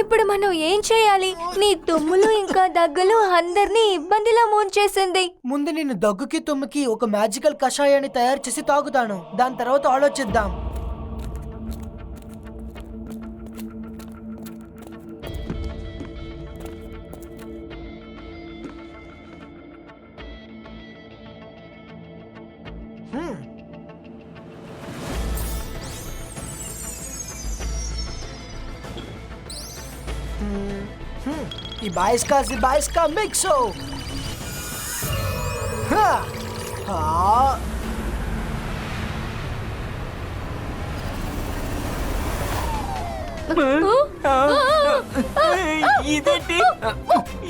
ఇప్పుడు మనం ఏం చేయాలి? నీ తుమ్ములు ఇంకా దగ్గులు అందరినీ ఇబ్బందిలో ముంచేసింది. ముందు నేను దగ్గుకి తుమ్ముకి ఒక మ్యాజికల్ కషాయాన్ని తయారు చేసి తాగుతాను. దాని తర్వాత ఆలోచిద్దాం. Ibaiska mixo. Ha! Ha! ఇదేంటి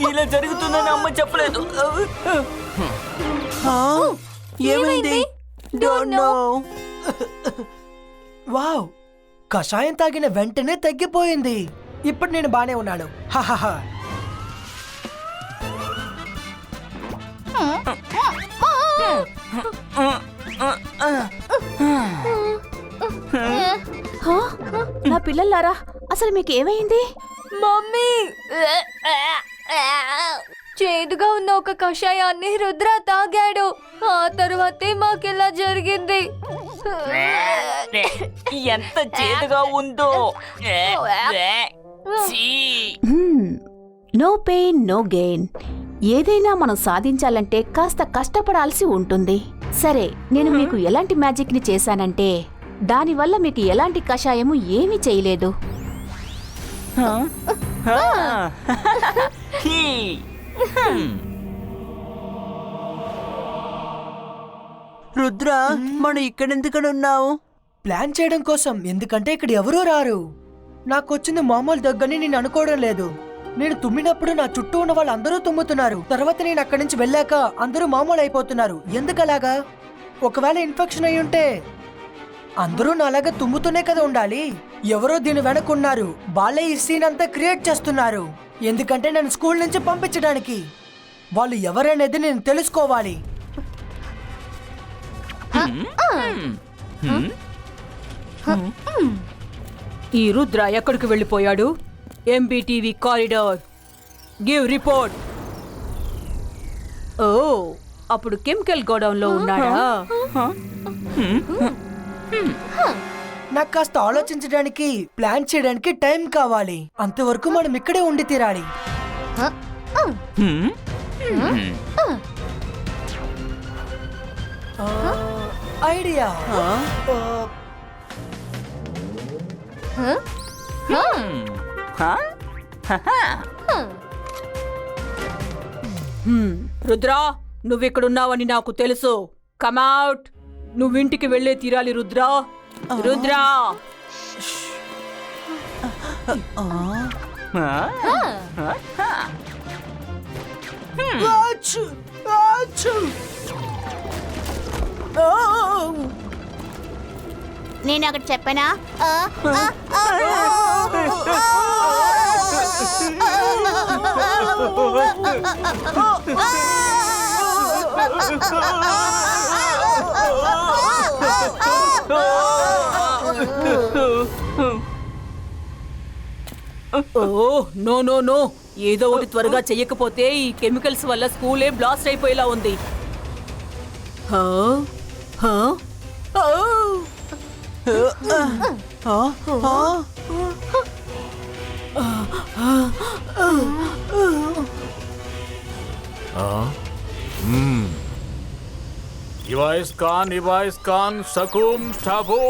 ఇలా జరుగుతుందని అమ్మ చెప్పలేదు. ఏమైంది? Don't know. వావ్, కషాయం తాగిన వెంటనే తగ్గిపోయింది. ఇప్పుడు నేను బానే ఉన్నాను. హాహాహా. నా పిల్లలారా, అసలు మీకు ఏమైంది? మమ్మీ, చేదుగా ఉన్న ఒక కషాయాన్ని రుద్ర తాగాడు. ఆ తర్వాతే మాకిలా జరిగింది. ఎంత చేదుగా ఉందో. No pain no gain. ఏదైనా మనం సాధించాలంటే కాస్త కష్టపడాల్సి ఉంటుంది. సరే, నేను మీకు ఎలాంటి మ్యాజిక్ ని చేశానంటే దానివల్ల మీకు ఎలాంటి కషాయము ఏమీ చేయలేదు. రుద్ర, మనం ఇక్కడెందుకని ఉన్నావు? ప్లాన్ చేయడం కోసం. ఎందుకంటే ఇక్కడ ఎవరూ రారు. నాకొచ్చింది మామూలు దగ్గని నేను అనుకోవడం లేదు. నేను తుమ్మినప్పుడు నా చుట్టూ ఉన్న వాళ్ళందరూ తుమ్ముతున్నారు. తర్వాత నేను అక్కడి నుంచి వెళ్ళాక అందరూ మామూలు అయిపోతున్నారు. ఎందుకలాగా? ఒకవేళ ఇన్ఫెక్షన్ అయి ఉంటే అందరూ నాలాగా తుమ్ముతూనే కదా ఉండాలి. ఎవరో దీని వెనకున్నారు. వాళ్ళే ఈ సీన్ అంతా క్రియేట్ చేస్తున్నారు. ఎందుకంటే నేను స్కూల్ నుంచి పంపించడానికి. వాళ్ళు ఎవరనేది నేను తెలుసుకోవాలి. ఈ రుద్ర ఎక్కడికి వెళ్ళిపోయాడు? MBTV corridor, give report. Oh, అప్పుడు కెమికల్ గోడౌన్ లో ఉన్నాడా? నాకు కాస్త ఆలోచించడానికి, ప్లాన్ చేయడానికి టైం కావాలి. అంతవరకు మనం ఇక్కడే ఉండి తీరాలి. ఐడియా. రుద్ర, నువ్విక్కడున్నావని నాకు తెలుసు. కమ్అట్. నువ్వింటికి వెళ్ళే తీరాలి రుద్ర. రుద్ర, నేను ఒకటి చెప్పనా? ఓ నో నో నో, ఏదో ఒకటి త్వరగా చెయ్యకపోతే ఈ కెమికల్స్ వల్ల స్కూలే బ్లాస్ట్ అయిపోయేలా ఉంది. Ivaiskan Sakum Tabu.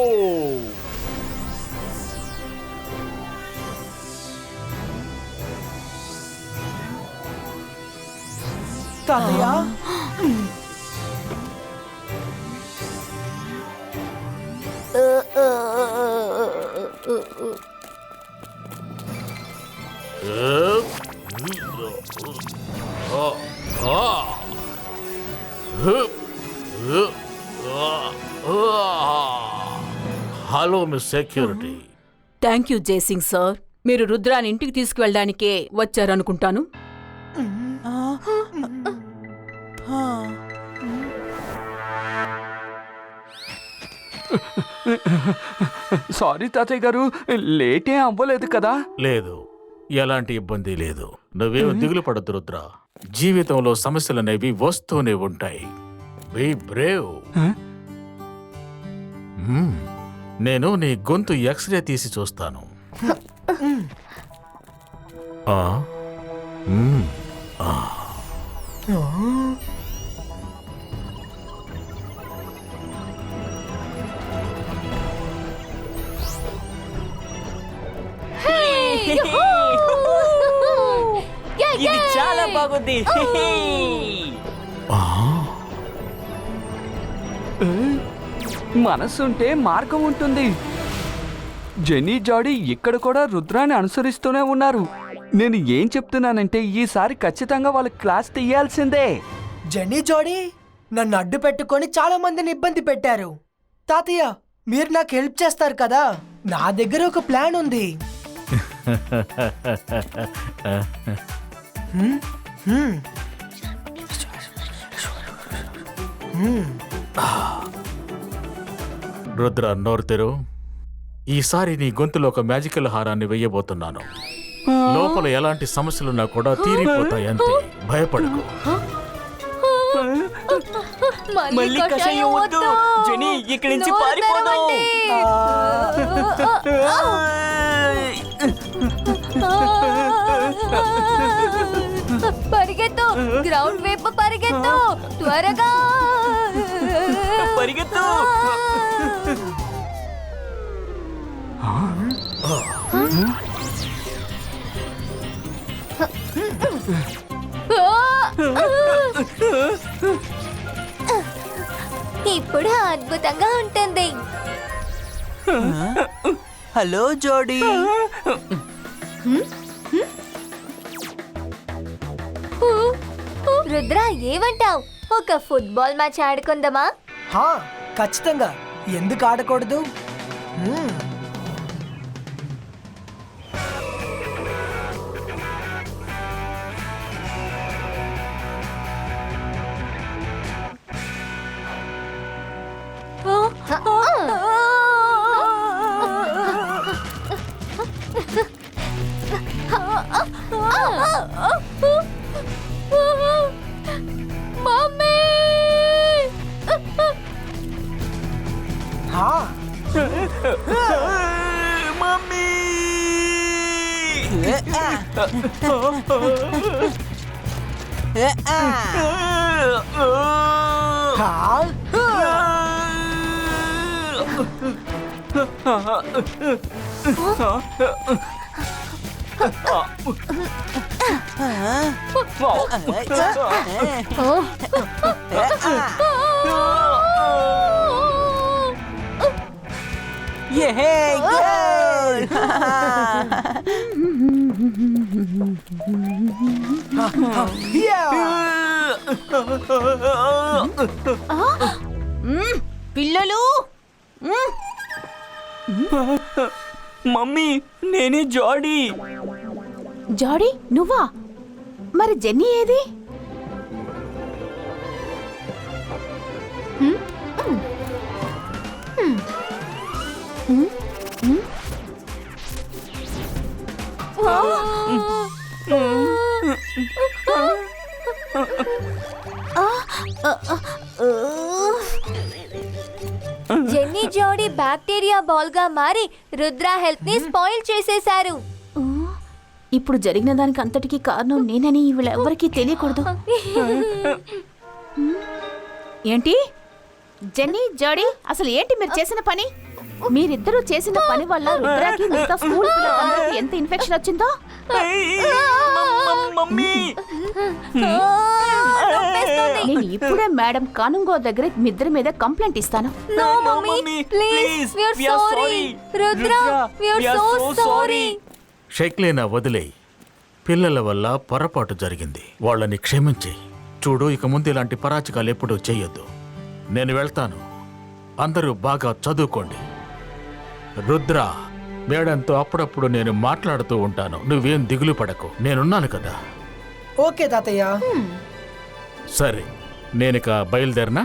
తాతయ్య, hello miss security. Thank you Jaising sir. మీరు రుద్రాని ఇంటికి తీసుకువెళ్ళడానికే వచ్చారనుకుంటాను. సారీ తాతయ్య గారు, లేటే అవ్వలేదు కదా? లేదు, ఎలాంటి ఇబ్బంది లేదు. నువ్వేం దిగులు పడద్దు రుద్ర. జీవితంలో సమస్యలనేవి వస్తూనే ఉంటాయి. Be brave. నేను నీ గొంతు ఎక్స్రే తీసి చూస్తాను. ఆ? ఆ. ఇది చాలా బాగుంది. మనసుంటే మార్గం ఉంటుంది. జెన్నీ జాడీ ఇక్కడ కూడా రుద్రాన్ని అనుసరిస్తూనే ఉన్నారు. నేను ఏం చెప్తున్నానంటే ఈసారి ఖచ్చితంగా వాళ్ళ క్లాస్ తీయాల్సిందే. జెన్నీ జోడీ నన్ను అడ్డు పెట్టుకొని చాలా మందిని ఇబ్బంది పెట్టారు. తాతయ్య, మీరు నాకు హెల్ప్ చేస్తారు కదా? నా దగ్గర ఒక ప్లాన్ ఉంది. రుద్ర, నోరు తెరు. ఈసారి నీ గొంతులో ఒక మ్యాజికల్ హారాన్ని వెయ్యబోతున్నాను. లోపల ఎలాంటి సమస్యలున్నా కూడా తీరిపోతాయి, అంతే. భయపడకు. మళ్ళీ కషాయం వద్దు. జెనీ, ఇక్కడి నుంచి నోరు పారిపోదాం. పరిగెత్తు, గ్రౌండ్ వైపు పరిగెత్తు, త్వరగా పరిగెత్తు. ఇప్పుడు అద్భుతంగా ఉంటుంది. హలో జోడీ. రుద్ర, ఏమంటావ్? ఒక ఫుట్బాల్ మ్యాచ్ ఆడుకుందామా? హా, ఖచ్చితంగా. ఎందుకు ఆడకూడదు? మమ్మీ! హా, మమ్మీ. హా. పిల్లలు, మమ్మీ, నేనే జాడీ. జాడీ నువ్వా? మరి జెన్నీ ఏది? జెన్నీ జోడీ బ్యాక్టీరియా బాల్ గా మారి రుద్ర హెల్త్ ని స్పాయిల్ చేసేశారు. ఇప్పుడు జరిగిన దానికి అంతటికీ కారణం నేనని వీళ్ళెవ్వరికీ తెలియకూడదు. ఏంటి జెన్నీ, జాడీ, అసలు ఏంటి మీరు చేసిన పని? మీరిద్దరూ చేసిన పని వల్ల రుద్రాకి మిగతా స్కూల్ పిల్లలందరికీ ఎంత ఇన్ఫెక్షన్ వచ్చిందో. మమ్మీ, నేను ఇప్పుడే మేడం కానుంగో దగ్గర మీ ఇద్దరి మీద కంప్లైంట్ ఇస్తాను. No, mommy, please, we are sorry. Rudra, we are so sorry. షైక్లేనా, వదిలేయ్. పిల్లల వల్ల పొరపాటు జరిగింది. వాళ్ళని క్షమించి చూడు. ఇక ముందు ఇలాంటి పరాచకాలు ఎప్పుడూ చెయ్యొద్దు. నేను వెళ్తాను. అందరూ బాగా చదువుకోండి. రుద్ర, మేడంతో అప్పుడప్పుడు నేను మాట్లాడుతూ ఉంటాను. నువ్వేం దిగులు పడకు, నేనున్నాను కదా. ఓకే తాతయ్య. సరే, నేనిక బయలుదేరినా?